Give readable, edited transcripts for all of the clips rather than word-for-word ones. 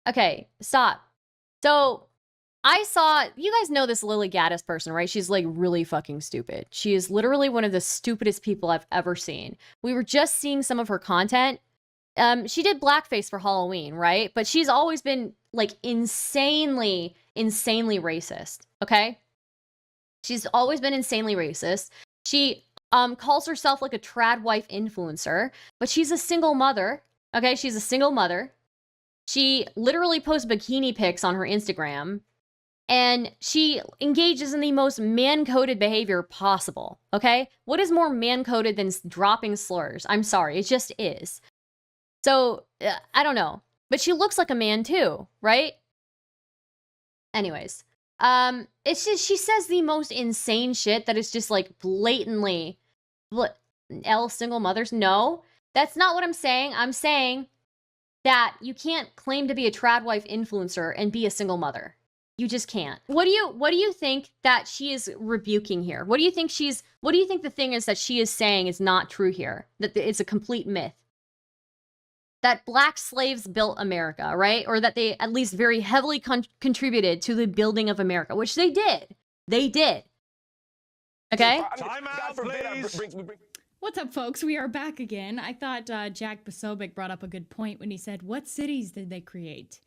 Okay, stop. So I saw, you guys know this Lilly Gaddis person, right? She's like really fucking stupid. She is literally one of the stupidest people I've ever seen. We were just seeing some of her content. She did blackface for Halloween, right? But she's always been like insanely racist, okay? She's always been insanely racist. She calls herself like a trad wife influencer, but she's a single mother, okay? She's a single mother. She literally posts bikini pics on her Instagram, and she engages in the most man-coded behavior possible, okay? What is more man-coded than dropping slurs? I'm sorry, it just is. So, I don't know. But she looks like a man too, right? Anyways, it's just, she says the most insane shit that is just like blatantly, single mothers. No, that's not what I'm saying. I'm saying that you can't claim to be a trad wife influencer and be a single mother. You just can't. What do you think that she is rebuking here? What do you think the thing is that she is saying is not true here? That it's a complete myth? That black slaves built America, right? Or that they at least very heavily contributed to the building of America, which they did. They did. Okay? Time out, please. What's up, folks? We are back again. I thought Jack Basobic brought up a good point when he said, what cities did they create?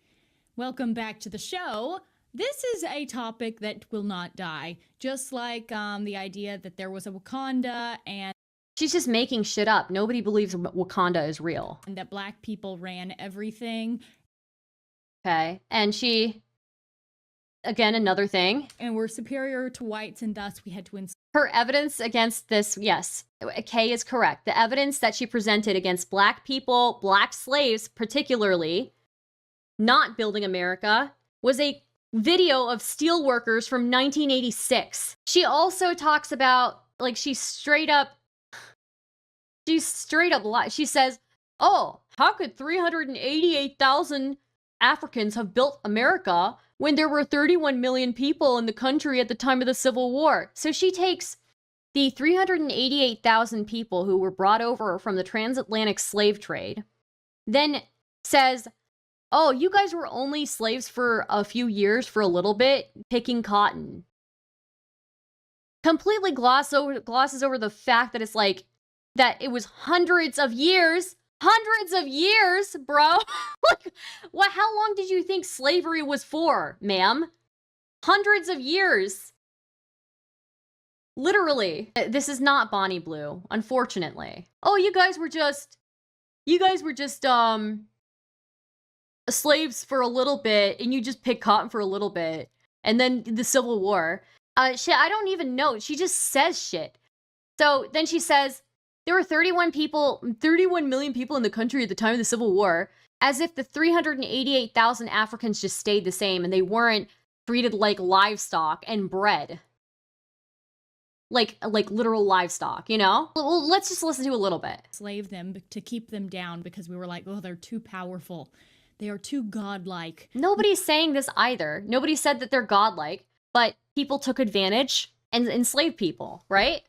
Welcome back to the show. This is a topic that will not die. Just like the idea that there was a Wakanda and she's just making shit up. Nobody believes Wakanda is real. And that black people ran everything. Okay. And she, again, another thing. And we're superior to whites, and thus we had to her evidence against this, yes, Kay is correct. The evidence that she presented against black people, black slaves particularly, not building America, was a video of steel workers from 1986. She also talks about, like, she straight up lies. She says, oh, how could 388,000 Africans have built America when there were 31 million people in the country at the time of the Civil War? So she takes the 388,000 people who were brought over from the transatlantic slave trade, then says, oh, you guys were only slaves for a few years, for a little bit, picking cotton. Completely glosses over the fact that it's like, that it was hundreds of years, bro. Like, what? How long did you think slavery was for, ma'am? Hundreds of years. Literally. This is not Bonnie Blue, unfortunately. Oh, you guys were just slaves for a little bit, and you just picked cotton for a little bit, and then the Civil War. Shit, I don't even know. She just says shit. So then she says, there were 31 million people in the country at the time of the Civil War, as if the 388,000 Africans just stayed the same and they weren't treated like livestock and bred. Like literal livestock, you know? Well, let's just listen to a little bit. Slave them to keep them down because we were like, oh, they're too powerful. They are too godlike. Nobody's saying this either. Nobody said that they're godlike, but people took advantage and enslaved people, right?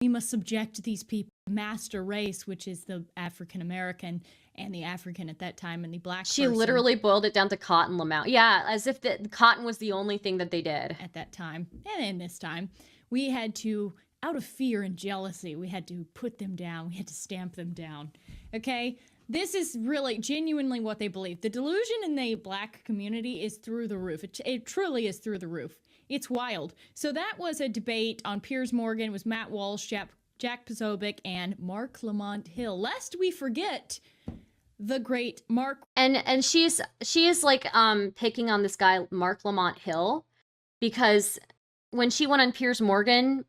We must subject these people to master race, which is the African American and the African at that time and the black She person. literally boiled it down to cotton lamount. Yeah, as if the cotton was the only thing that they did. At that time, and in this time, we had to, out of fear and jealousy, we had to put them down. We had to stamp them down. Okay? This is really, genuinely what they believe. The delusion in the black community is through the roof. It truly is through the roof. It's wild. So that was a debate on Piers Morgan. It was Matt Walsh, Jack Posobiec, and Mark Lamont Hill. Lest we forget the great Mark. And she is like picking on this guy Mark Lamont Hill, because when she went on Piers Morgan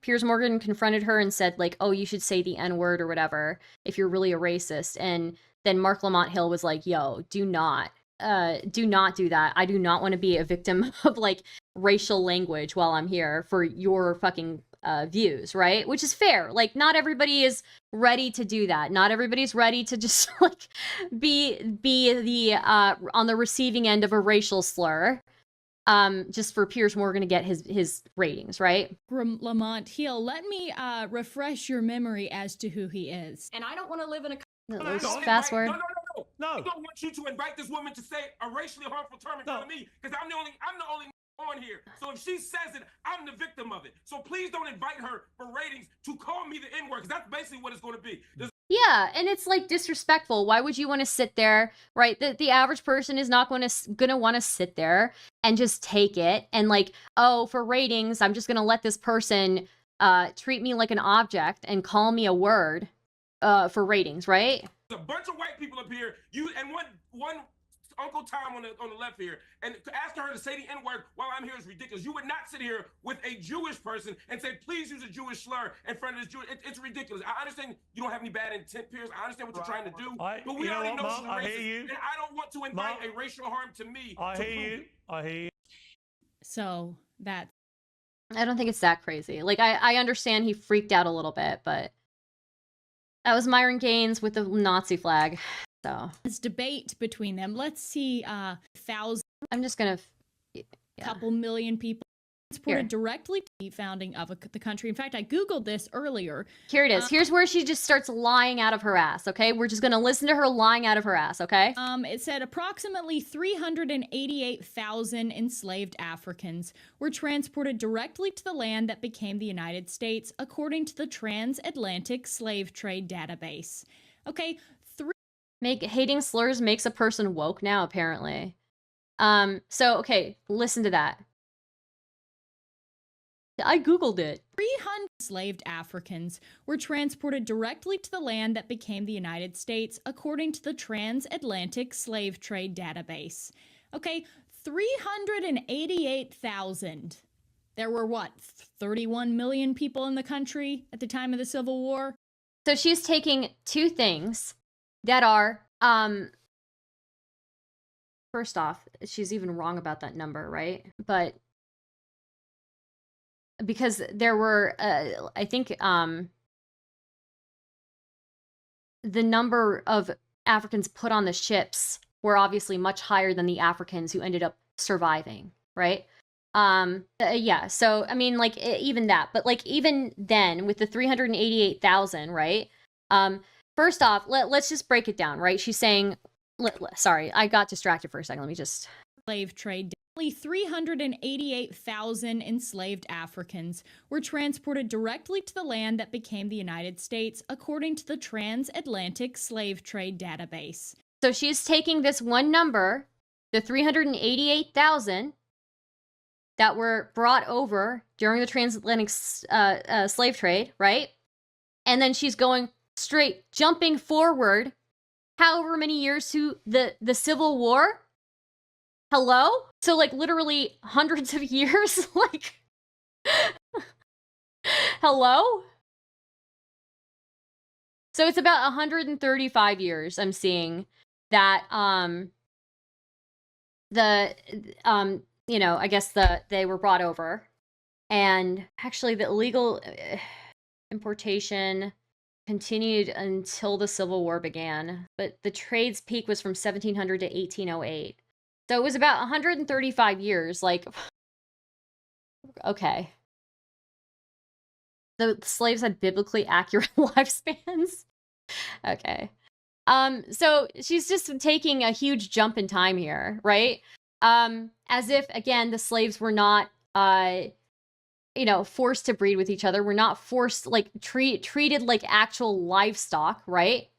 confronted her and said like, oh, you should say the N-word or whatever if you're really a racist. And then Mark Lamont Hill was like, yo, do not do that. I do not want to be a victim of like racial language while I'm here for your fucking views, right? Which is fair. Like, not everybody is ready to do that. Not everybody's ready to just like be the on the receiving end of a racial slur. Just for Piers Morgan to get his ratings, right? Lamont Hill, let me refresh your memory as to who he is. And I don't want to live in a Fast forward. I don't want you to invite this woman to say a racially harmful term in front of me, because I'm the only on here. So if she says it, I'm the victim of it. So please don't invite her for ratings to call me the N-word, because that's basically what it's going to be. Yeah, and it's like disrespectful. Why would you want to sit there, right? The average person is not gonna want to sit there and just take it and like, oh, for ratings, I'm just gonna let this person treat me like an object and call me a word for ratings, right? There's a bunch of white people up here. You and one Uncle Tom on the left here, and to ask her to say the N-word while I'm here is ridiculous. You would not sit here with a Jewish person and say, please use a Jewish slur in front of this Jewish. It's ridiculous. I understand you don't have any bad intent, Pierce. I understand what you're trying to do, but we already know she's racist, and I don't want to invite a racial harm to me. I hear you. So that. I don't think it's that crazy. Like, I understand he freaked out a little bit, but that was Myron Gaines with the Nazi flag. So this debate between them. Let's see, thousand. I'm just gonna couple million people transported directly to the founding of the country. In fact, I googled this earlier. Here it is. Here's where she just starts lying out of her ass. Okay, we're just gonna listen to her lying out of her ass. Okay. It said approximately 388,000 enslaved Africans were transported directly to the land that became the United States, according to the Transatlantic Slave Trade Database. Okay. Hating slurs makes a person woke now, apparently. So, okay, listen to that. I googled it. 300 enslaved Africans were transported directly to the land that became the United States, according to the Transatlantic Slave Trade Database. Okay, 388,000. There were, what, 31 million people in the country at the time of the Civil War? So she's taking two things that are, first off, she's even wrong about that number, right? But because there were, I think, the number of Africans put on the ships were obviously much higher than the Africans who ended up surviving, right? Yeah, so, I mean, like, even that, but, like, even then, with the 388,000, right? First off, let's just break it down, right? She's saying, sorry, I got distracted for a second. Let me just. Slave trade. Only 388,000 enslaved Africans were transported directly to the land that became the United States, according to the Transatlantic Slave Trade Database. So she's taking this one number, the 388,000 that were brought over during the transatlantic slave trade, right? And then she's going straight, jumping forward however many years to the Civil War. Hello? So, like, literally hundreds of years? Like, hello? So it's about 135 years I'm seeing that, you know, I guess they were brought over. And actually the illegal importation continued until the Civil War began, but the trade's peak was from 1700 to 1808. So it was about 135 years, like, okay. The slaves had biblically accurate lifespans. Okay. So she's just taking a huge jump in time here, right? As if, again, the slaves were not, you know, forced to breed with each other. We're not forced, like, treated like actual livestock, right?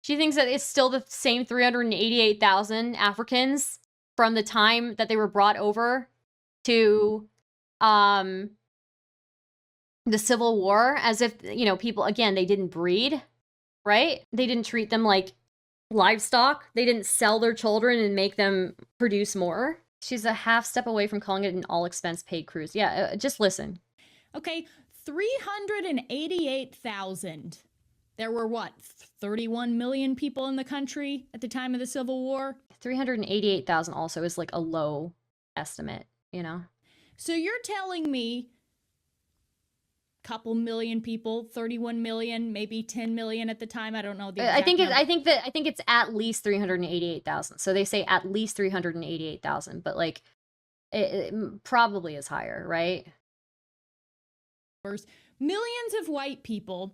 She thinks that it's still the same 388,000 Africans from the time that they were brought over to the Civil War, as if, you know, people, again, they didn't breed, right? They didn't treat them like livestock. They didn't sell their children and make them produce more. She's a half step away from calling it an all-expense-paid cruise. Yeah, just listen. Okay, 388,000. There were, what, 31 million people in the country at the time of the Civil War? 388,000 also is, like, a low estimate, you know? So you're telling me a couple million people, 31 million, maybe 10 million at the time? I don't know the exact number. I think it's at least 388,000. So they say at least 388,000, but, like, it probably is higher, right? Millions of white people,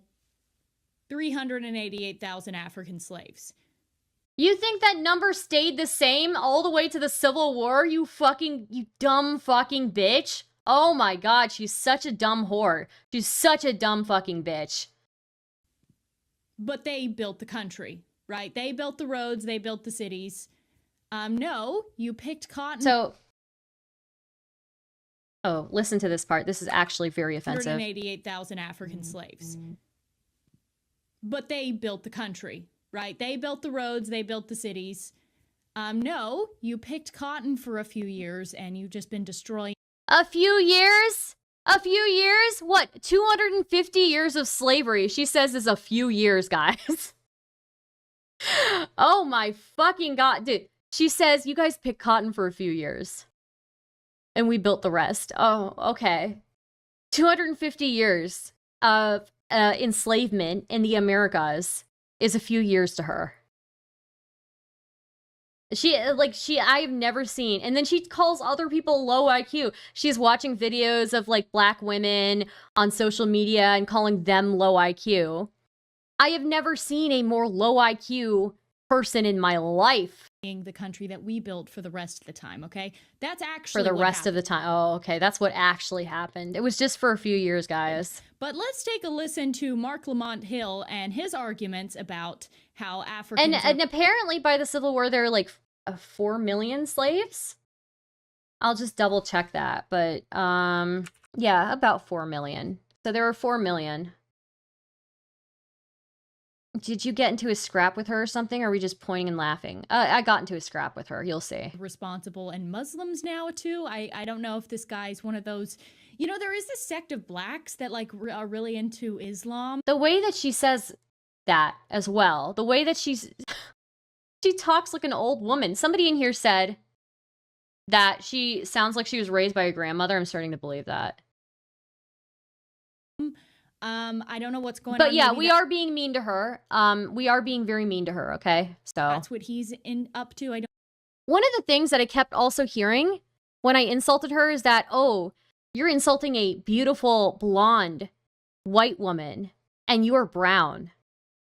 388,000 African slaves. You think that number stayed the same all the way to the Civil War? You dumb fucking bitch. Oh my god, she's such a dumb whore. She's such a dumb fucking bitch. But they built the country, right? They built the roads, they built the cities. No, you picked cotton. So, oh, listen to this part. This is actually very offensive. 188,000 African slaves. But they built the country, right? They built the roads, they built the cities. No, you picked cotton for a few years and you've just been destroying. A few years? A few years? What? 250 years of slavery. She says is a few years, guys. Oh my fucking god. Dude, she says you guys picked cotton for a few years. And we built the rest. Oh, okay. 250 years of enslavement in the Americas is a few years to her. I've never seen. And then she calls other people low IQ. She's watching videos of like black women on social media and calling them low IQ. I have never seen a more low IQ person in my life. The country that we built for the rest of the time, okay? That's actually for the rest of the time. Oh, okay. That's what actually happened. It was just for a few years, guys. But let's take a listen to Mark Lamont Hill and his arguments about how Africans and apparently by the Civil War there were like 4 million slaves. I'll just double check that, but yeah, about 4 million. So there were 4 million. Did you get into a scrap with her or something? Or are we just pointing and laughing? I got into a scrap with her. You'll see. Responsible, and Muslims now too. I don't know if this guy's one of those. You know, there is this sect of blacks that like are really into Islam. The way that she says that as well. The way that she talks like an old woman. Somebody in here said that she sounds like she was raised by a grandmother. I'm starting to believe that. I don't know what's going on. But yeah, we are being mean to her. We are being very mean to her, okay? So that's what he's up to. One of the things that I kept also hearing when I insulted her is that, oh, you're insulting a beautiful blonde white woman and you are brown.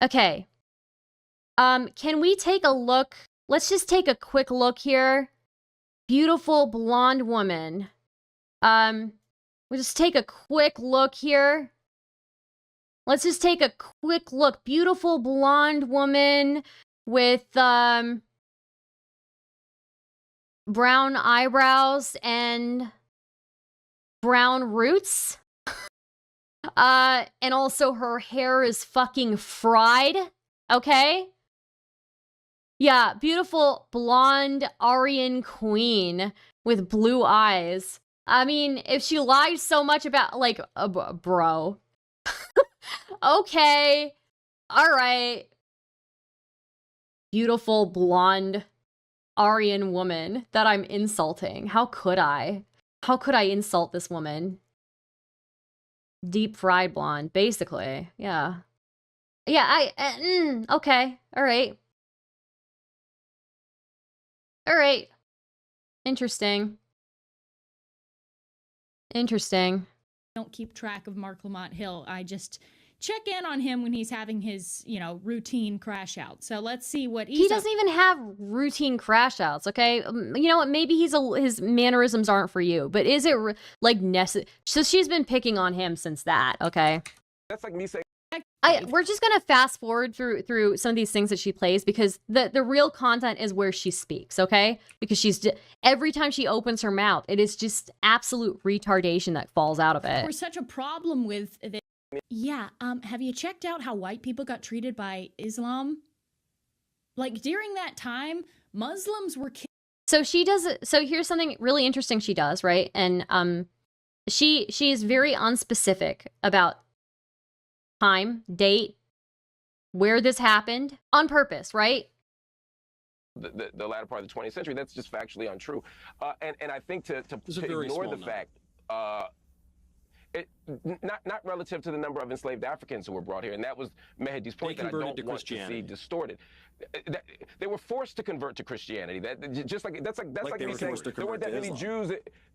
Okay. Can we take a look? Let's just take a quick look here. Beautiful blonde woman. We'll just take a quick look here. Let's just take a quick look. Beautiful blonde woman with brown eyebrows and brown roots. And also her hair is fucking fried. Okay? Yeah, beautiful blonde Aryan queen with blue eyes. I mean, if she lies so much about, like, bro. Okay. All right. Beautiful blonde Aryan woman that I'm insulting. How could I? How could I insult this woman? Deep fried blonde, basically. Yeah. Yeah, okay. All right. All right. Interesting. Interesting. Don't keep track of Mark Lamont Hill. I just check in on him when he's having his, you know, routine crash out. So let's see what he doesn't even have routine crash outs. Okay, you know what? Maybe his mannerisms aren't for you, but is it like necessary? So she's been picking on him since that. Okay, that's like me saying. We're just gonna fast forward through some of these things that she plays because the real content is where she speaks, okay? Because every time she opens her mouth, it is just absolute retardation that falls out of it. We're such a problem with this. Yeah, have you checked out how white people got treated by Islam? Like during that time, Muslims were killed. So she does. So here's something really interesting she does, right? And she is very unspecific about time, date, where this happened on purpose, right? The latter part of the 20th century, that's just factually untrue. And I think to ignore the fact, not relative to the number of enslaved Africans who were brought here, and that was Mehdi's point that I don't want to see distorted. They were forced to convert to Christianity. That's like me saying there weren't that many Jews.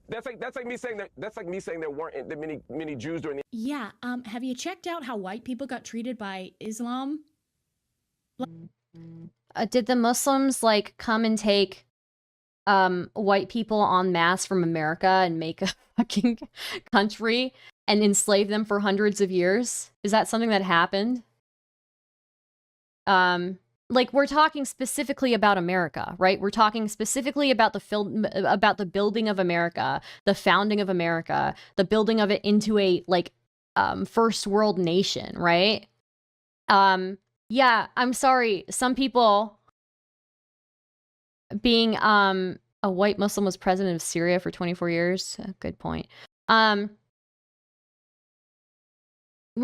That's like me saying there weren't that many Jews during the. Yeah. Have you checked out how white people got treated by Islam? Did the Muslims like come and take white people en masse from America and make a fucking country and enslave them for hundreds of years? Is that something that happened? Like, we're talking specifically about America, right? We're talking specifically about the building of America, the founding of America, the building of it into a like first world nation, right? Yeah, I'm sorry. Some people being a white Muslim was president of Syria for 24 years. Good point. We're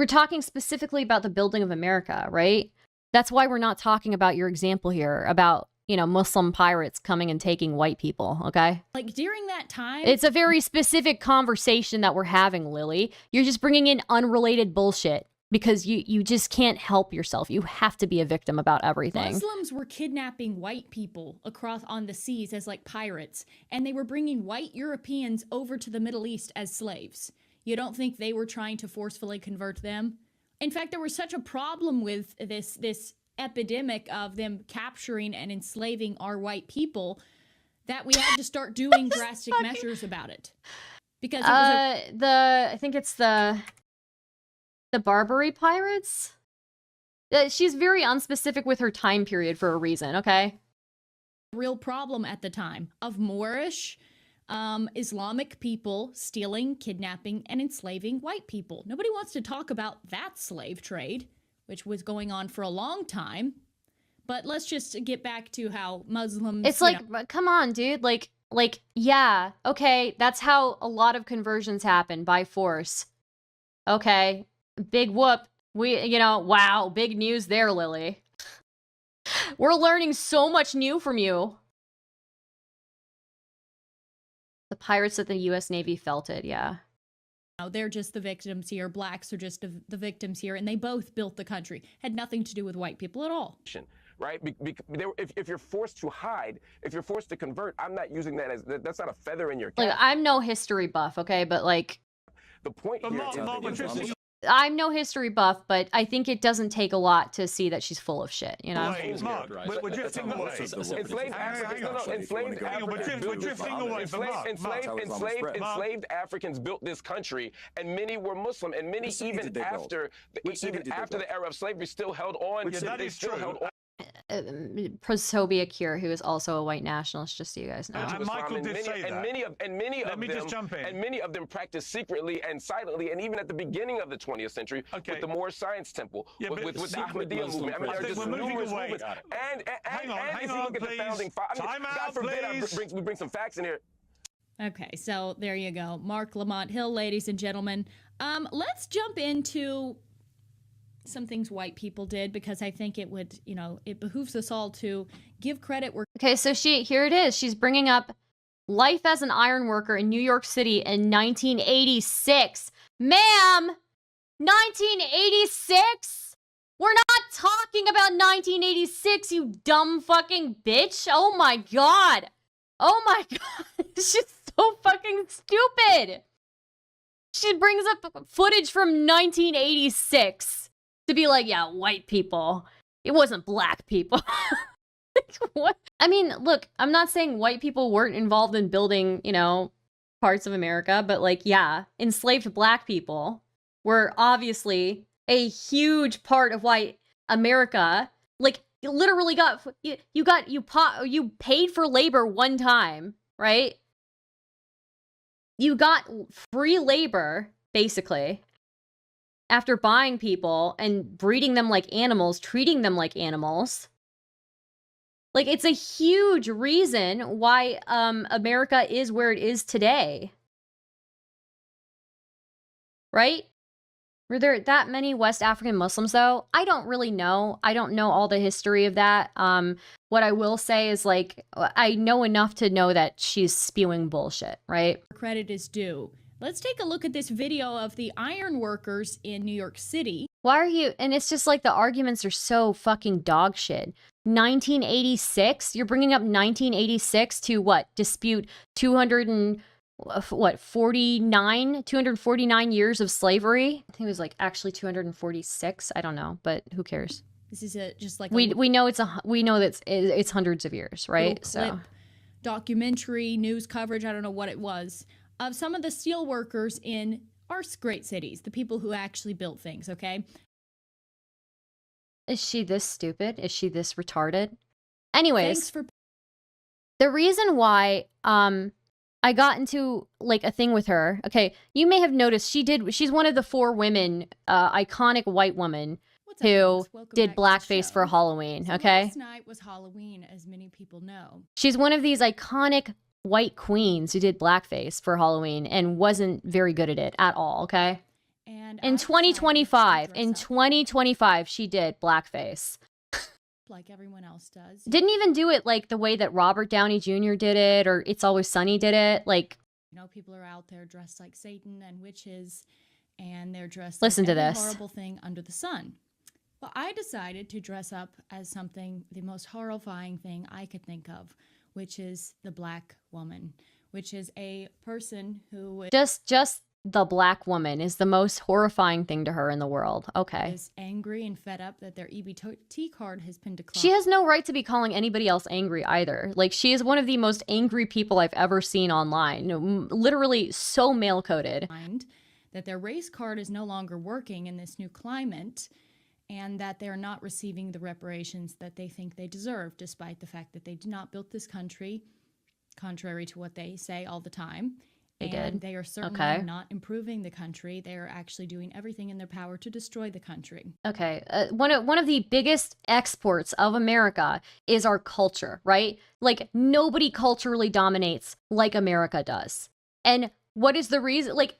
talking specifically about the building of America, right? That's why we're not talking about your example here about, you know, Muslim pirates coming and taking white people, okay? Like, during that time... It's a very specific conversation that we're having, Lily. You're just bringing in unrelated bullshit because you just can't help yourself. You have to be a victim about everything. Muslims were kidnapping white people across on the seas as like pirates, and they were bringing white Europeans over to the Middle East as slaves. You don't think they were trying to forcefully convert them? In fact, there was such a problem with this epidemic of them capturing and enslaving our white people that we had to start doing drastic measures about it. Because it was I think it's the Barbary pirates. She's very unspecific with her time period for a reason, okay? real problem at the time of Moorish Islamic people stealing, kidnapping, and enslaving white people. Nobody wants to talk about that slave trade, which was going on for a long time. But let's just get back to how Muslims... It's like, come on, dude. Like, yeah, okay, that's how a lot of conversions happen, by force. Okay, big whoop. Wow, big news there, Lily. We're learning so much new from you. The pirates of the U.S. Navy felt it, yeah. They're just the victims here. Blacks are just the victims here, and they both built the country. Had nothing to do with white people at all. Right? If you're forced to hide, if you're forced to convert, I'm not using that as, that's not a feather in your cap. Like, I'm no history buff, okay? But, like... The point here I'm no history buff, but I think it doesn't take a lot to see that she's full of shit, you know? Wait, Mark, we're drifting away. Enslaved Africans built this country, and many were Muslim, and many even after the era of slavery still held on. They still held on. Prosobiec here, who is also a white nationalist, just so you guys know. And Michael did say that. And many of them practiced secretly and silently, and even at the beginning of the 20th century, with the Moorish Science Temple, with the Ahmadiyya movement. I mean, there are just numerous movements. And if you look at the founding fathers, God forbid we bring some facts in here. Okay, so there you go. Mark Lamont Hill, ladies and gentlemen. Let's jump into some things white people did, because I think it would, it behooves us all to give credit where... Okay, so here it is. She's bringing up life as an iron worker in New York City in 1986. Ma'am, 1986? We're not talking about 1986, you dumb fucking bitch. Oh my god. Oh my god. She's so fucking stupid. She brings up footage from 1986. To be like, yeah, white people. It wasn't black people. What? I mean, look, I'm not saying white people weren't involved in building, parts of America, but like, yeah, enslaved black people were obviously a huge part of why America, like, literally you paid for labor one time, right? You got free labor, basically, after buying people and breeding them like animals, treating them like animals. Like, it's a huge reason why America is where it is today. Right? Were there that many West African Muslims, though? I don't really know. I don't know all the history of that. What I will say is, like, I know enough to know that she's spewing bullshit, right? Credit is due. Let's take a look at this video of the iron workers in New York City. Why are you... And it's just like the arguments are so fucking dog shit. 1986? You're bringing up 1986 to what? Dispute 249 years of slavery? I think it was like actually 246. I don't know, but who cares? This is just like we know that it's hundreds of years, right? So documentary news coverage, I don't know what it was, of some of the steel workers in our great cities, the people who actually built things, okay? Is she this stupid? Is she this retarded? Anyways, the reason why I got into like a thing with her, okay, you may have noticed she's one of the 4 women, iconic white woman who did blackface for Halloween, okay? Last night was Halloween, as many people know. She's one of these iconic white queens who did blackface for Halloween and wasn't very good at it at all, okay? And in 2025, she did blackface. Like everyone else does. Didn't even do it like the way that Robert Downey Jr. did it or It's Always Sunny did it. Like, you know, people are out there dressed like Satan and witches, and they're dressed like every horrible thing under the sun. Well, I decided to dress up as something, the most horrifying thing I could think of, which is the black woman, which is a person who just the black woman is the most horrifying thing to her in the world. Okay. Is angry and fed up that their EBT card has been declined. She has no right to be calling anybody else angry either. Like, she is one of the most angry people I've ever seen online. Literally so male-coded. That their race card is no longer working in this new climate, and that they're not receiving the reparations that they think they deserve, despite the fact that they did not build this country, contrary to what they say all the time. They are certainly not improving the country. They are actually doing everything in their power to destroy the country. Okay. One of the biggest exports of America is our culture, right? Like, nobody culturally dominates like America does. And what is the reason? Like,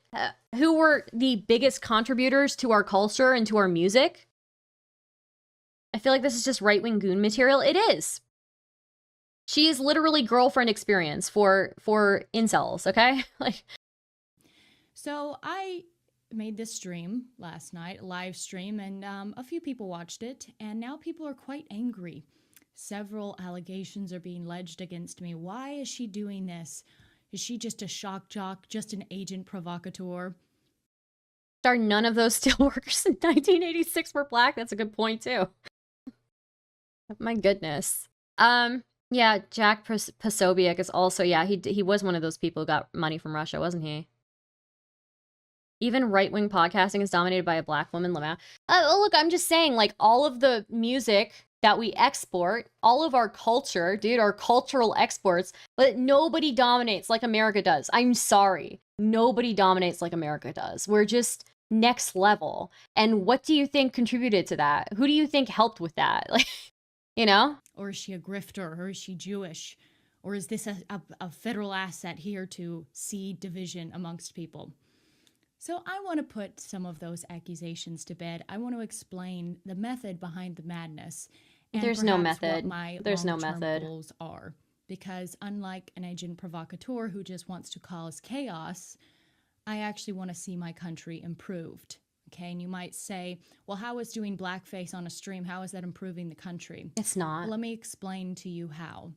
who were the biggest contributors to our culture and to our music? I feel like this is just right-wing goon material. It is. She is literally girlfriend experience for incels, okay? Like, so I made this stream last night, a live stream, and a few people watched it, and now people are quite angry. Several allegations are being alleged against me. Why is she doing this? Is she just a shock jock, just an agent provocateur? None of those steelworkers in 1986 were black? That's a good point, too. My goodness. Yeah, Jack Posobiec is also, yeah, he was one of those people who got money from Russia, wasn't he? Even right-wing podcasting is dominated by a black woman. Look, I'm just saying, like, all of the music that we export, all of our culture, dude, our cultural exports, but nobody dominates like America does. I'm sorry. Nobody dominates like America does. We're just next level. And what do you think contributed to that? Who do you think helped with that? Like, you know? Or is she a grifter? Or is she Jewish? Or is this a federal asset here to seed division amongst people? So I want to put some of those accusations to bed. I want to explain the method behind the madness. And there's no method. What my long-term goals are. Because unlike an agent provocateur who just wants to cause chaos, I actually want to see my country improved. Okay, and you might say, well, how is doing blackface on a stream, how is that improving the country? It's not. Well, let me explain to you how.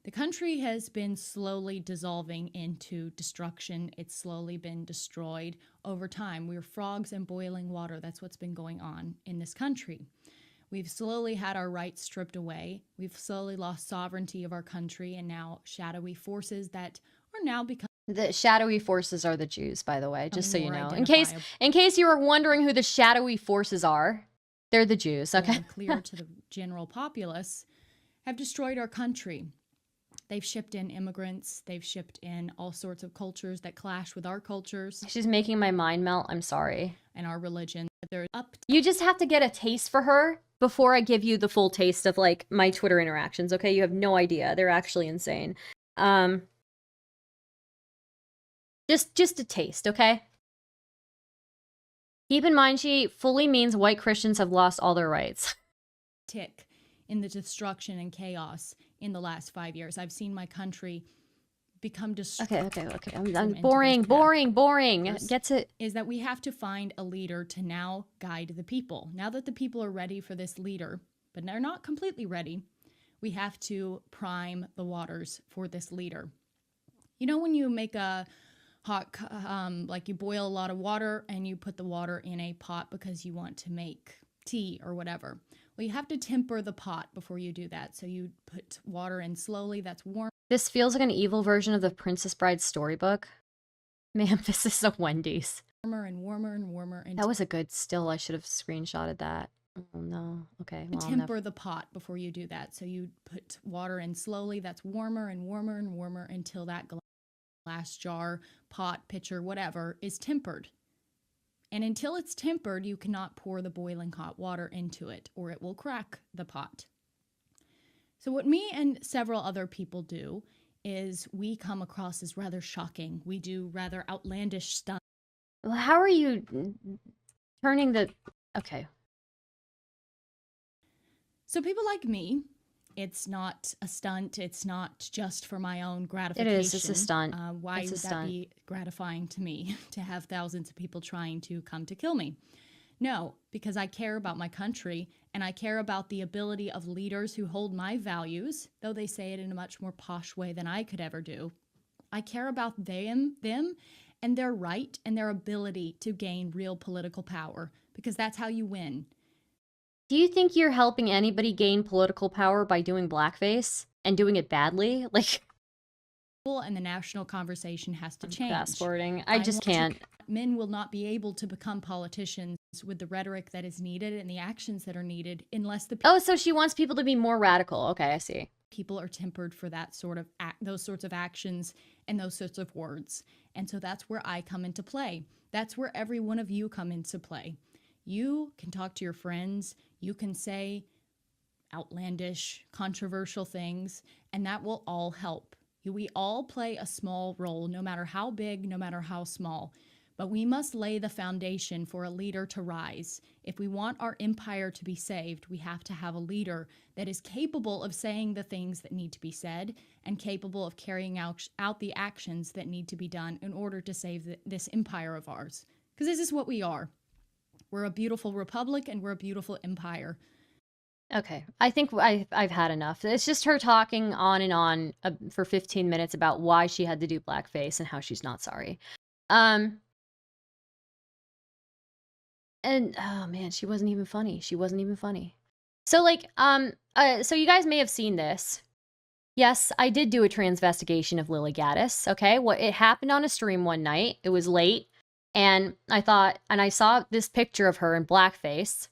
The country has been slowly dissolving into destruction. It's slowly been destroyed over time. We're frogs in boiling water. That's what's been going on in this country. We've slowly had our rights stripped away. We've slowly lost sovereignty of our country, and now shadowy forces that are now becoming... The shadowy forces are the Jews, by the way, just so you know. In case you were wondering who the shadowy forces are, they're the Jews, okay? Clear to the general populace, have destroyed our country. They've shipped in immigrants. They've shipped in all sorts of cultures that clash with our cultures. She's making my mind melt. I'm sorry. And our religion. You just have to get a taste for her before I give you the full taste of, like, my Twitter interactions, okay? You have no idea. They're actually insane. Just a taste, okay? Keep in mind, she fully means white Christians have lost all their rights. Tick in the destruction and chaos in the last 5 years. I've seen my country become destroyed. Okay. I'm boring. Get to... Is that we have to find a leader to now guide the people. Now that the people are ready for this leader, but they're not completely ready, we have to prime the waters for this leader. You know when you make a hot, like you boil a lot of water and you put the water in a pot because you want to make tea or whatever. Well, you have to temper the pot before you do that. So you put water in slowly. That's warm. This feels like an evil version of the Princess Bride storybook. Ma'am, this is a Wendy's. Warmer and warmer and warmer. That was a good still. I should have screenshotted that. Oh, no. Okay. Well, temper the pot before you do that. So you put water in slowly. That's warmer and warmer and warmer until that glass jar, pot, pitcher, whatever is tempered. And until it's tempered, you cannot pour the boiling hot water into it or it will crack the pot. So what me and several other people do is we come across as rather shocking. We do rather outlandish stuff. Well, how are you turning the... Okay. So people like me, it's not a stunt. It's not just for my own gratification. It is. It's a stunt. Why would that be gratifying to me to have thousands of people trying to come to kill me? No, because I care about my country and I care about the ability of leaders who hold my values, though they say it in a much more posh way than I could ever do. I care about them and their right and their ability to gain real political power, because that's how you win. Do you think you're helping anybody gain political power by doing blackface and doing it badly? Like, and the national conversation has to change. Fast-forwarding. I just can't. Men will not be able to become politicians with the rhetoric that is needed and the actions that are needed unless the Oh, so she wants people to be more radical. Okay, I see. People are tempered for that sort of those sorts of actions and those sorts of words. And so that's where I come into play. That's where every one of you come into play. You can talk to your friends. You can say outlandish, controversial things, and that will all help. We all play a small role, no matter how big, no matter how small. But we must lay the foundation for a leader to rise. If we want our empire to be saved, we have to have a leader that is capable of saying the things that need to be said and capable of carrying out the actions that need to be done in order to save this empire of ours. Because this is what we are. We're a beautiful republic and we're a beautiful empire. Okay, I think I've had enough. It's just her talking on and on for 15 minutes about why she had to do blackface and how she's not sorry. And oh man, she wasn't even funny. She wasn't even funny. So like, so you guys may have seen this. Yes, I did do a transvestigation of Lilly Gaddis. Okay, it happened on a stream one night. It was late, and I saw this picture of her in blackface.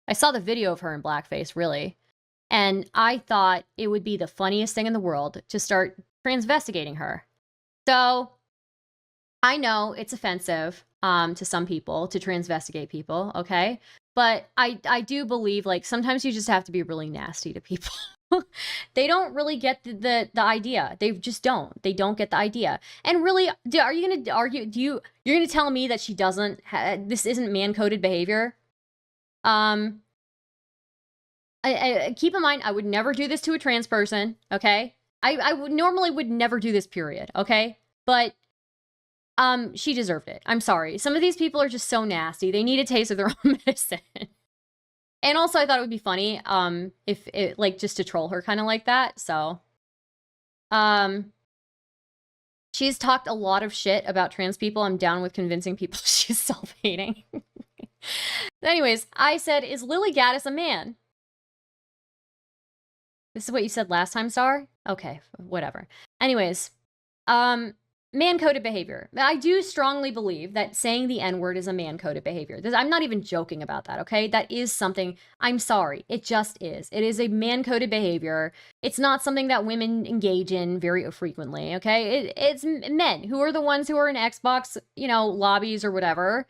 I saw the video of her in blackface, really, and I thought it would be the funniest thing in the world to start transvestigating her. So I know it's offensive to some people to transvestigate people, okay? But I do believe, like, sometimes you just have to be really nasty to people. They don't really get the idea. They just don't. They don't get the idea. And really, are you going to argue, you're going to tell me that she doesn't, this isn't man-coded behavior? I keep in mind, I would never do this to a trans person, okay? I normally would never do this, period, okay? But she deserved it. I'm sorry. Some of these people are just so nasty. They need a taste of their own medicine. And also, I thought it would be funny, if it, like, just to troll her kind of like that. So, she's talked a lot of shit about trans people. I'm down with convincing people she's self-hating. Anyways, I said, is Lilly Gaddis a man? This is what you said last time, Star? Okay, whatever. Anyways, man-coded behavior. I do strongly believe that saying the N-word is a man-coded behavior. I'm not even joking about that, okay? That is something, I'm sorry, it just is. It is a man-coded behavior. It's not something that women engage in very frequently, okay? It's men who are the ones who are in Xbox, lobbies or whatever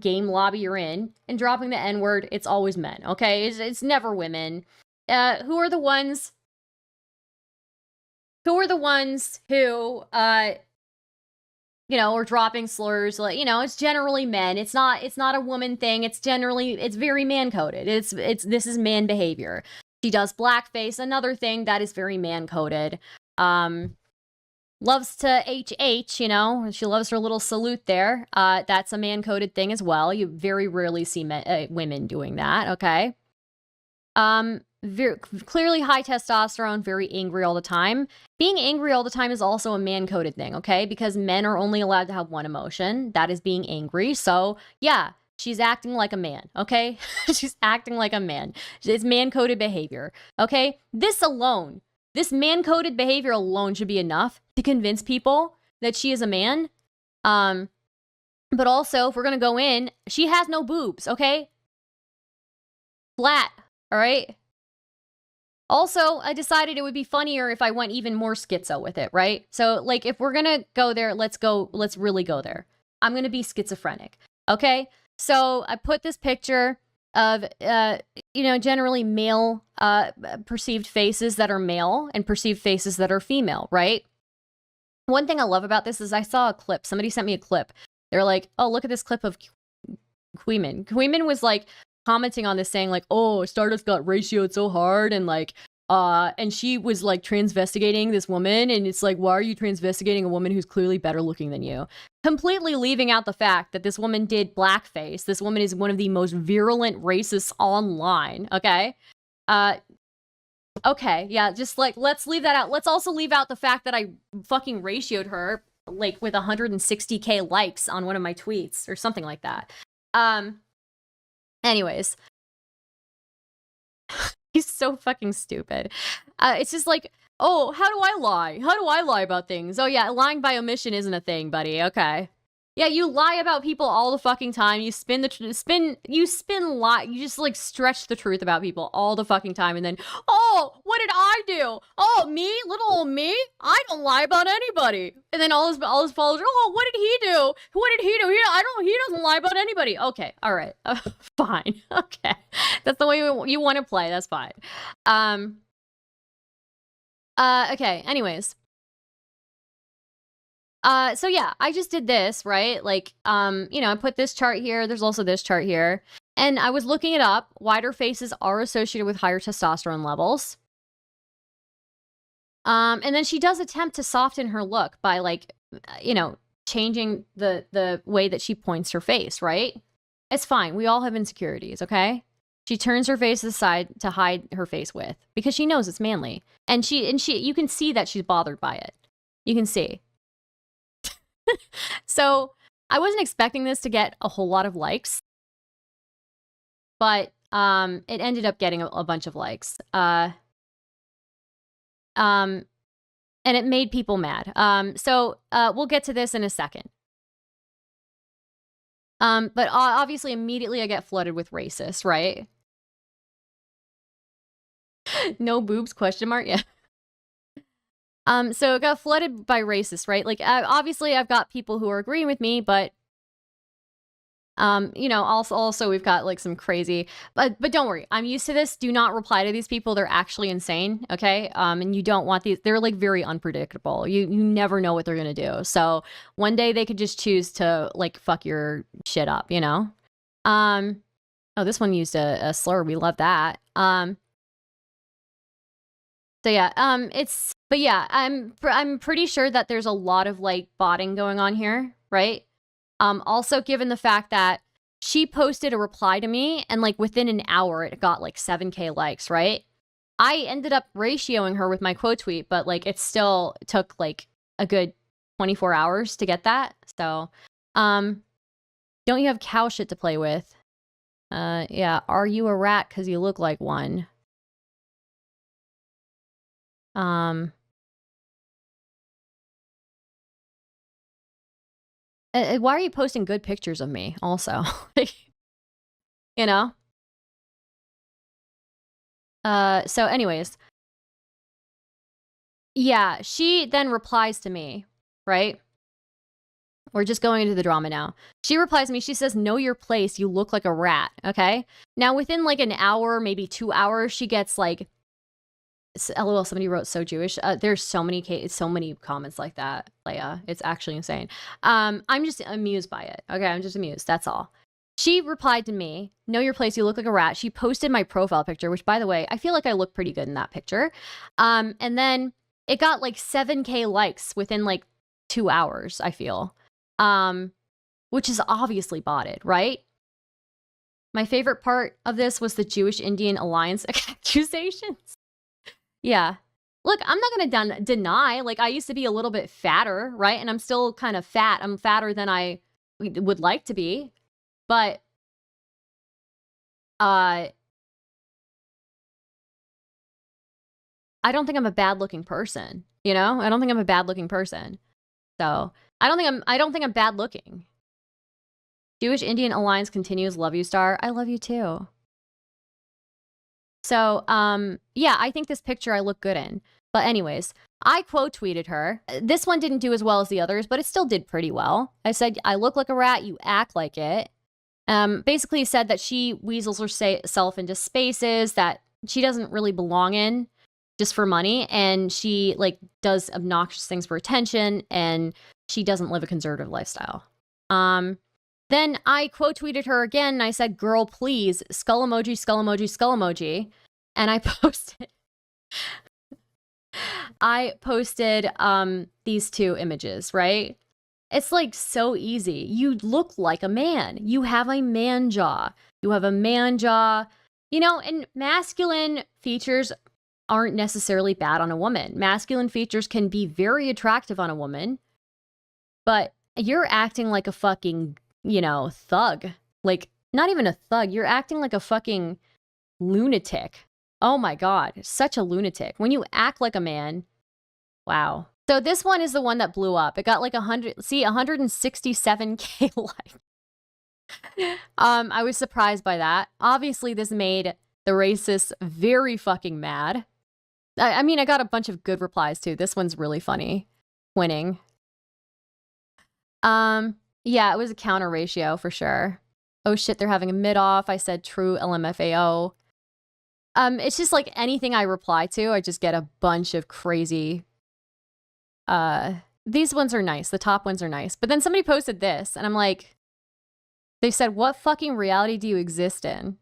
game lobby you're in, and dropping the N-word. It's always men, okay? It's never women. Who are the ones who, are dropping slurs? Like, it's generally men. It's not a woman thing. It's very man-coded. This is man behavior. She does blackface, another thing that is very man-coded. Loves to HH, she loves her little salute there. That's a man-coded thing as well. You very rarely see women doing that, okay? Very clearly high testosterone, very angry all the time. Being angry all the time is also a man-coded thing, okay? Because men are only allowed to have one emotion. That is being angry. So, yeah, she's acting like a man, okay? She's acting like a man. It's man-coded behavior, okay? This man-coded behavior alone should be enough to convince people that she is a man. But also, if we're gonna go in, she has no boobs, okay? Flat, all right? Also, I decided it would be funnier if I went even more schizo with it, right? So, like, if we're gonna go there, let's really go there. I'm gonna be schizophrenic, okay? So, I put this picture of, generally male perceived faces that are male and perceived faces that are female, right? One thing I love about this is I saw a clip. Somebody sent me a clip. They're like, oh, look at this clip of Queeman. Queeman was like commenting on this saying like, oh, Stardust got ratioed so hard and like, and she was like transvestigating this woman. And it's like, why are you transvestigating a woman who's clearly better looking than you? Completely leaving out the fact that this woman did blackface. This woman is one of the most virulent racists online. Okay. Okay. Yeah. Just like, let's leave that out. Let's also leave out the fact that I fucking ratioed her like with 160K likes on one of my tweets or something like that. Anyways. He's so fucking stupid. It's just like, oh, how do I lie? How do I lie about things? Oh yeah, lying by omission isn't a thing, buddy. Okay. Yeah, you lie about people all the fucking time. You spin lie. You just like stretch the truth about people all the fucking time. And then, oh, what did I do? Oh, me? Little old me? I don't lie about anybody. And then all his followers, oh, what did he do? What did he do? He doesn't lie about anybody. Okay. All right. Fine. Okay. That's the way you want to play. That's fine. Okay. Anyways. So yeah, I just did this, right? Like, I put this chart here. There's also this chart here. And I was looking it up. Wider faces are associated with higher testosterone levels. And then she does attempt to soften her look by like, changing the way that she points her face, right? It's fine. We all have insecurities, okay? She turns her face aside to hide her face with because she knows it's manly. And you can see that she's bothered by it. You can see. So I wasn't expecting this to get a whole lot of likes, but it ended up getting a bunch of likes. And it made people mad. So we'll get to this in a second. But obviously immediately I get flooded with racists, right? No boobs, question mark? Yeah. So it got flooded by racists, right? Like, obviously I've got people who are agreeing with me, but, also we've got like some crazy, but don't worry, I'm used to this. Do not reply to these people. They're actually insane. Okay. And you don't want these, they're like very unpredictable. You never know what they're going to do. So one day they could just choose to like, fuck your shit up, Oh, this one used a slur. We love that. So yeah, but yeah, I'm pretty sure that there's a lot of like botting going on here, right? Also given the fact that she posted a reply to me and like within an hour it got like 7K likes, right? I ended up ratioing her with my quote tweet, but like it still took like a good 24 hours to get that. So, don't you have cow shit to play with? Yeah, are you a rat because you look like one? Why are you posting good pictures of me also? So anyways. Yeah, she then replies to me, right? We're just going into the drama now. She replies to me, she says, know your place, you look like a rat, okay? Now within like an hour, maybe 2 hours, she gets like, LOL, somebody wrote so Jewish. There's so many comments like that, Leia. It's actually insane. I'm just amused by it. Okay, I'm just amused. That's all. She replied to me, know your place, you look like a rat. She posted my profile picture, which by the way, I feel like I look pretty good in that picture. And then it got like 7K likes within like 2 hours, I feel. Which is obviously botted, right? My favorite part of this was the Jewish Indian Alliance accusations. Yeah. Look, I'm not going to deny, like, I used to be a little bit fatter, right? And I'm still kind of fat. I'm fatter than I would like to be. But I don't think I'm a bad looking person, you know? I don't think I'm a bad looking person. So I don't think I'm bad looking. Jewish Indian Alliance continues. Love you, Star. I love you too. So, yeah, I think this picture I look good in. But anyways, I quote tweeted her. This one didn't do as well as the others, but it still did pretty well. I said, I look like a rat, you act like it. Basically said that she weasels herself into spaces that she doesn't really belong in just for money. And she like does obnoxious things for attention, and she doesn't live a conservative lifestyle. Then I quote tweeted her again, and I said, girl, please, skull emoji, skull emoji, skull emoji. And I posted these two images, right? It's like so easy. You look like a man. You have a man jaw. You have a man jaw. You know, and masculine features aren't necessarily bad on a woman. Masculine features can be very attractive on a woman, but you're acting like a fucking, you know, thug. Like, not even a thug. You're acting like a fucking lunatic. Oh my God, such a lunatic. When you act like a man, wow. So this one is the one that blew up. It got like 167K likes. I was surprised by that. Obviously, this made the racists very fucking mad. I mean, I got a bunch of good replies too. This one's really funny. Winning. Yeah, it was a counter ratio for sure. Oh shit, they're having a mid-off. I said true LMFAO. It's just like anything I reply to, I just get a bunch of crazy. These ones are nice. The top ones are nice. But then somebody posted this, and I'm like, they said, what fucking reality do you exist in?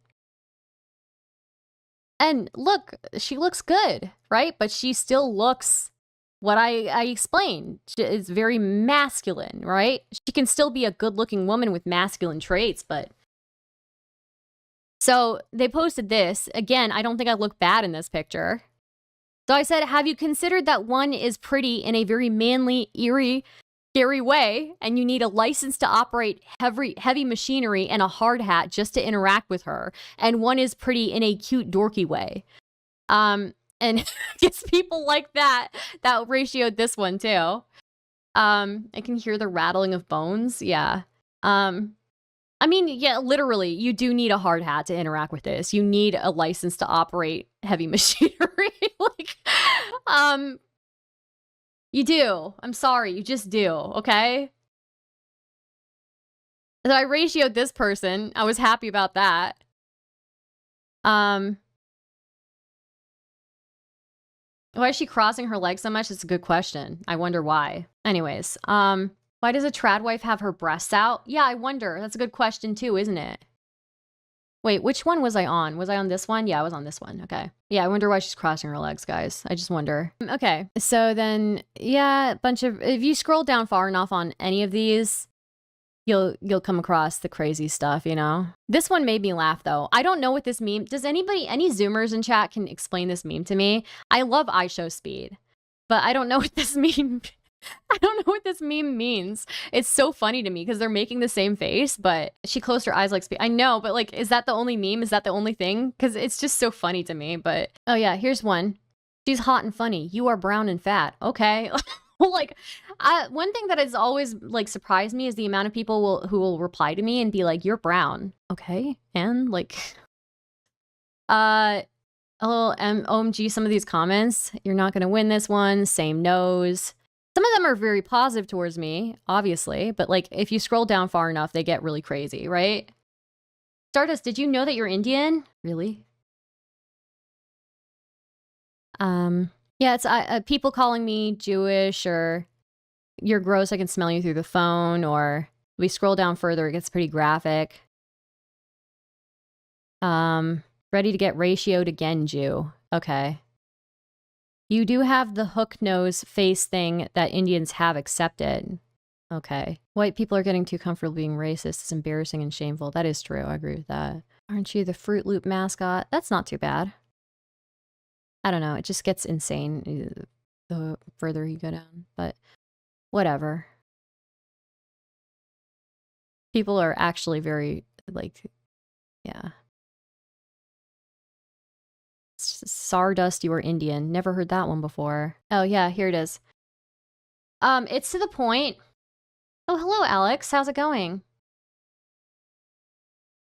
And look, she looks good, right? But she still looks what I explained. It's very masculine, right? She can still be a good-looking woman with masculine traits, but... So they posted this. Again, I don't think I look bad in this picture. So I said, have you considered that one is pretty in a very manly, eerie, scary way, and you need a license to operate heavy machinery and a hard hat just to interact with her, and one is pretty in a cute, dorky way. And it's people like that ratioed this one too. I can hear the rattling of bones. Yeah. I mean, yeah, literally, you do need a hard hat to interact with this. You need a license to operate heavy machinery. Like, you do. I'm sorry, you just do, okay? So I ratioed this person. I was happy about that. Why is she crossing her legs so much? It's a good question. I wonder why. Anyways, why does a trad wife have her breasts out? Yeah, I wonder. That's a good question too, isn't it? Wait, which one was I on? Was I on this one? Yeah, I was on this one. Okay. Yeah, I wonder why she's crossing her legs, guys. I just wonder. Okay, so then, yeah, a bunch of... If you scroll down far enough on any of these, you'll come across the crazy stuff, you know? This one made me laugh, though. I don't know what this meme... Does anybody, any Zoomers in chat can explain this meme to me? I love iShowSpeed, but I don't know what this meme... I don't know what this meme means. It's so funny to me because they're making the same face, but she closed her eyes like speed. I know, but like, is that the only meme? Is that the only thing? Because it's just so funny to me. But oh yeah, here's one. She's hot and funny. You are brown and fat. Okay. Like, one thing that has always like surprised me is the amount of people who will reply to me and be like, "You're brown." Okay, and like, a little OMG. Some of these comments. You're not gonna win this one. Same nose. Some of them are very positive towards me, obviously, but like if you scroll down far enough, they get really crazy, right? Stardust, did you know that you're Indian? Really? Yeah, it's people calling me Jewish, or you're gross, I can smell you through the phone, or we scroll down further, it gets pretty graphic. Ready to get ratioed again, Jew. Okay. You do have the hook nose face thing that Indians have accepted. Okay. White people are getting too comfortable being racist. It's embarrassing and shameful. That is true. I agree with that. Aren't you the Fruit Loop mascot? That's not too bad. I don't know. It just gets insane the further you go down. But whatever. People are actually very, like, yeah. Stardust, you are Indian. Never heard that one before. Oh yeah, here it is. It's to the point. Oh, hello, Alex. How's it going?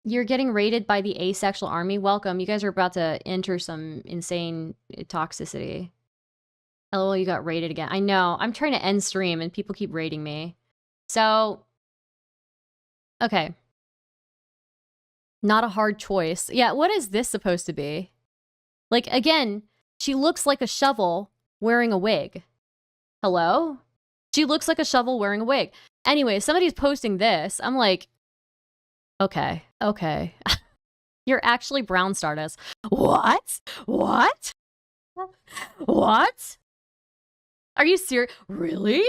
You're getting raided by the asexual army. Welcome. You guys are about to enter some insane toxicity. LOL, you got raided again. I know. I'm trying to end stream and people keep raiding me. So, okay. Not a hard choice. Yeah, what is this supposed to be? Like, again, she looks like a shovel wearing a wig. Hello? She looks like a shovel wearing a wig. Anyway, somebody's posting this. I'm like, okay, okay. You're actually brown Stardust. What? What? What? Are you serious? Really?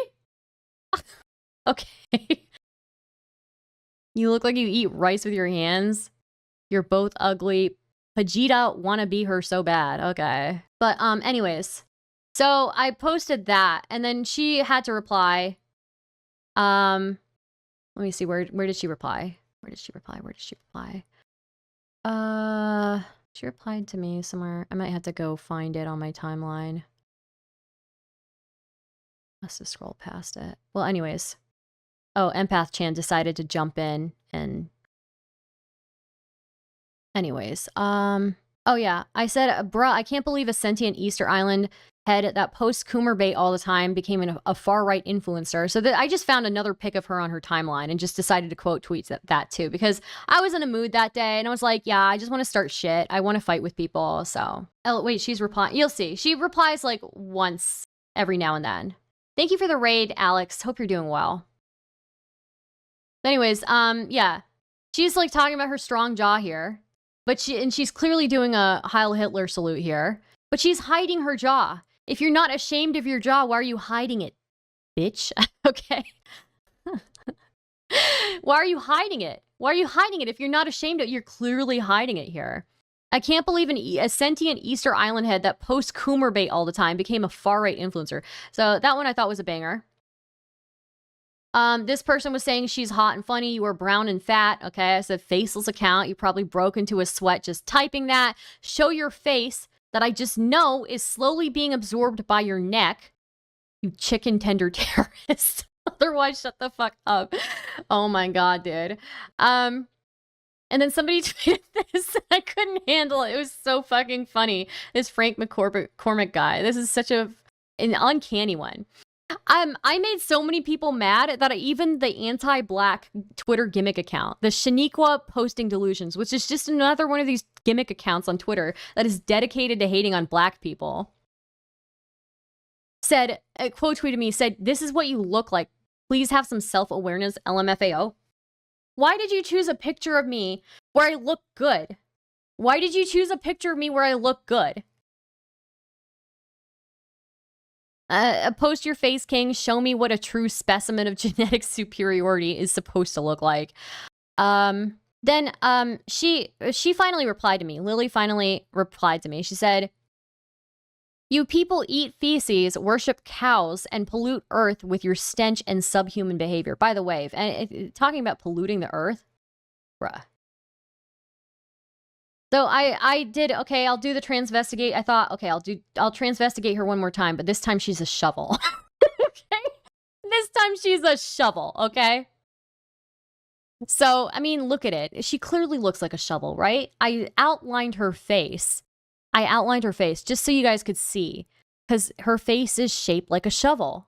Okay. You look like you eat rice with your hands. You're both ugly. Vegeta wanna be her so bad. Okay. But anyways. So I posted that and then she had to reply. Let me see, where did she reply? Where did she reply? She replied to me somewhere. I might have to go find it on my timeline. Must have scrolled past it. Well, anyways. Oh, Empath Chan decided to jump in and... Anyways, oh yeah, I said, bruh, I can't believe a sentient Easter Island head that posts Coomer bait all the time became a far-right influencer. So I just found another pic of her on her timeline and just decided to quote tweet that too, because I was in a mood that day and I was like, yeah, I just want to start shit. I want to fight with people, so. Oh, wait, she's replying. You'll see. She replies like once every now and then. Thank you for the raid, Alex. Hope you're doing well. Anyways, yeah. She's like talking about her strong jaw here. But she's clearly doing a Heil Hitler salute here. But she's hiding her jaw. If you're not ashamed of your jaw, why are you hiding it, bitch? Okay. Why are you hiding it? Why are you hiding it? If you're not ashamed of it, you're clearly hiding it here. I can't believe a sentient Easter Island head that posts Coomer bait all the time became a far-right influencer. So that one I thought was a banger. This person was saying she's hot and funny. You were brown and fat. Okay, I said faceless account. You probably broke into a sweat just typing that. Show your face that I just know is slowly being absorbed by your neck. You chicken tender terrorist. Otherwise, shut the fuck up. Oh my god, dude. And then somebody tweeted this. I couldn't handle it. It was so fucking funny. This Frank McCormick guy. This is such an uncanny one. I made so many people mad that even the anti-black Twitter gimmick account, the Shaniqua Posting Delusions, which is just another one of these gimmick accounts on Twitter that is dedicated to hating on black people, said, quote tweeted me, said, "This is what you look like. Please have some self-awareness, LMFAO. Why did you choose a picture of me where I look good? Why did you choose a picture of me where I look good? Post your face, king. Show me what a true specimen of genetic superiority is supposed to look like." Then she finally replied to me. Lilly finally replied to me. She said, "You people eat feces, worship cows, and pollute Earth with your stench and subhuman behavior." By the way, talking about polluting the Earth, bruh. So I did, okay, I'll do the transvestigate. I thought, okay, I'll transvestigate her one more time, but this time she's a shovel. Okay? This time she's a shovel, okay? So, I mean, look at it. She clearly looks like a shovel, right? I outlined her face just so you guys could see, because her face is shaped like a shovel.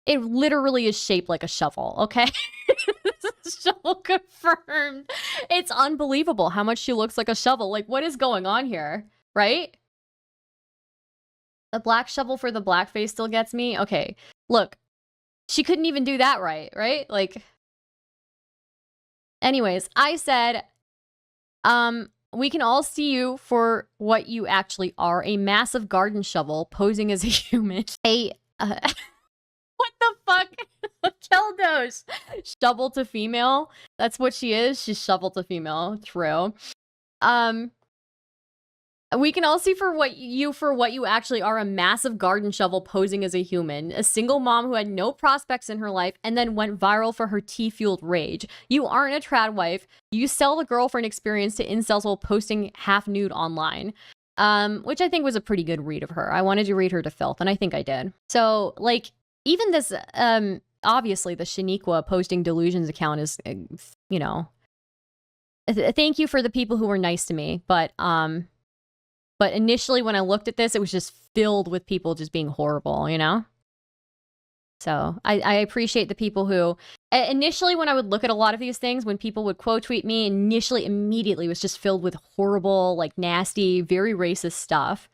It literally is shaped like a shovel, okay? This is shovel confirmed. It's unbelievable how much she looks like a shovel. Like, what is going on here, right? The black shovel for the blackface still gets me. Okay, look. She couldn't even do that right? Like, anyways, I said, we can all see you for what you actually are. A massive garden shovel posing as a human. What the fuck? Keldos. Shovel to female. That's what she is. She's shovel to female. True. We can all see for what you actually are, a massive garden shovel posing as a human. A single mom who had no prospects in her life and then went viral for her tea-fueled rage. You aren't a trad wife. You sell the girlfriend experience to incels while posting half nude online. which I think was a pretty good read of her. I wanted to read her to filth, and I think I did. So, like, even this, obviously the Shaniqua posting delusions account is, you know, thank you for the people who were nice to me, but initially when I looked at this, it was just filled with people just being horrible, you know? So I appreciate the people who, initially when I would look at a lot of these things, when people would quote tweet me, immediately was just filled with horrible, like nasty, very racist stuff.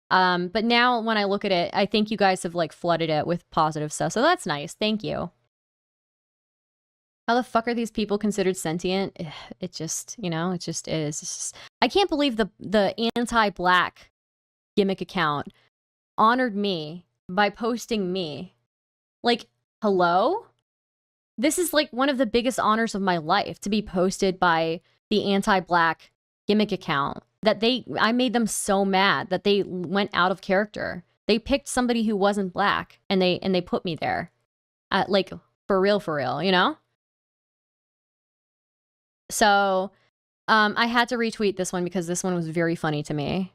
But now when I look at it, I think you guys have like flooded it with positive stuff. So that's nice. Thank you. How the fuck are these people considered sentient? It just, you know, it just is. It's just, I can't believe the anti-black gimmick account honored me by posting me. Like, hello? This is like one of the biggest honors of my life, to be posted by the anti-black gimmick account. That I made them so mad that they went out of character. They picked somebody who wasn't black and they put me there. Like, for real, you know? So, I had to retweet this one because this one was very funny to me.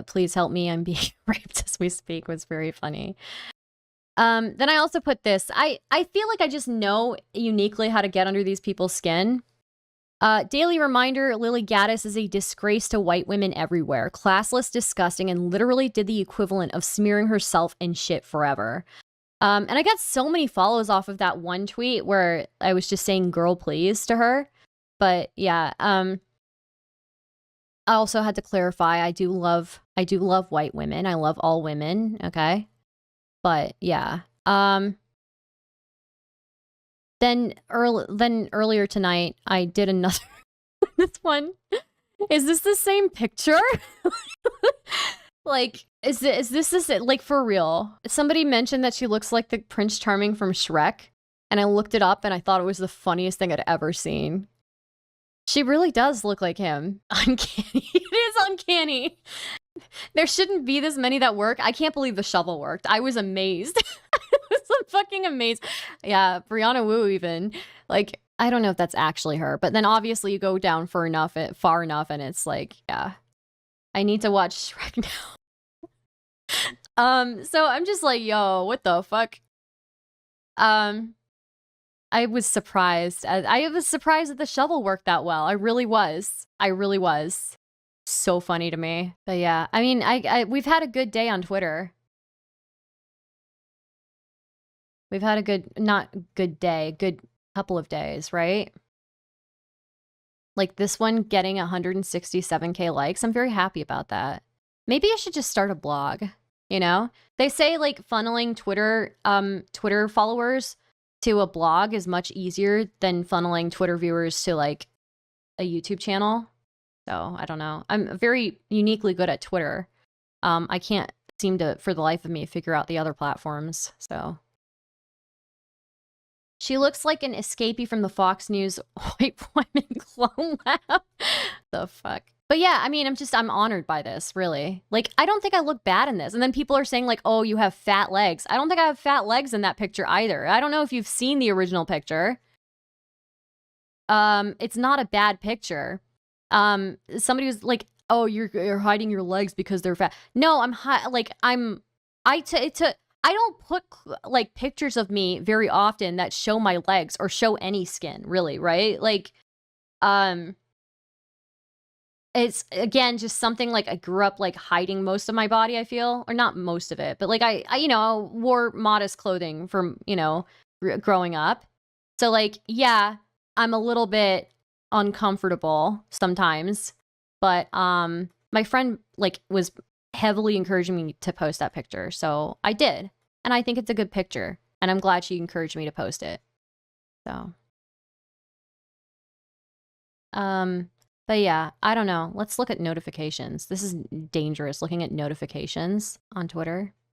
Please help me, I'm being raped as we speak was very funny. Then I also put this. I feel like I just know uniquely how to get under these people's skin. Daily reminder, Lilly Gaddis is a disgrace to white women everywhere. Classless, disgusting, and literally did the equivalent of smearing herself in shit forever. And I got so many follows off of that one tweet where I was just saying girl please to her. But yeah, I also had to clarify, I do love white women. I love all women, okay? But yeah. Then earlier tonight, I did another this one. Is this the same picture? Like, is this like for real? Somebody mentioned that she looks like the Prince Charming from Shrek, and I looked it up and I thought it was the funniest thing I'd ever seen. She really does look like him. Uncanny. It is uncanny. There shouldn't be this many that work. I can't believe the shovel worked. I was amazed. I was fucking amazed. Yeah, Brianna Wu even. Like, I don't know if that's actually her, but then obviously you go down far enough and it's like, yeah. I need to watch Shrek now. So I'm just like, yo, what the fuck? I was surprised. I was surprised that the shovel worked that well. I really was. So funny to me. But yeah, I mean, we've had a good day on Twitter. We've had a good couple of days, right? Like this one getting 167k likes. I'm very happy about that. Maybe I should just start a blog, you know? They say like funneling Twitter followers to a blog is much easier than funneling Twitter viewers to like a YouTube channel. So I don't know. I'm very uniquely good at Twitter. I can't seem to, for the life of me, figure out the other platforms. So she looks like an escapee from the Fox News white women clone lab. The fuck. But yeah, I mean, I'm honored by this, really. Like, I don't think I look bad in this. And then people are saying like, oh, you have fat legs. I don't think I have fat legs in that picture either. I don't know if you've seen the original picture. It's not a bad picture. Somebody was like, oh, you're hiding your legs because they're fat. No, I don't put like pictures of me very often that show my legs or show any skin, really, right? Like, it's again just something like I grew up like hiding most of my body, I feel, or not most of it, but like I you know, wore modest clothing from, you know, growing up. So like, yeah, I'm a little bit uncomfortable sometimes, but my friend like was heavily encouraging me to post that picture, so I did, and I think it's a good picture, and I'm glad she encouraged me to post it. So but yeah, I don't know. Let's look at notifications. This is dangerous, looking at notifications on Twitter.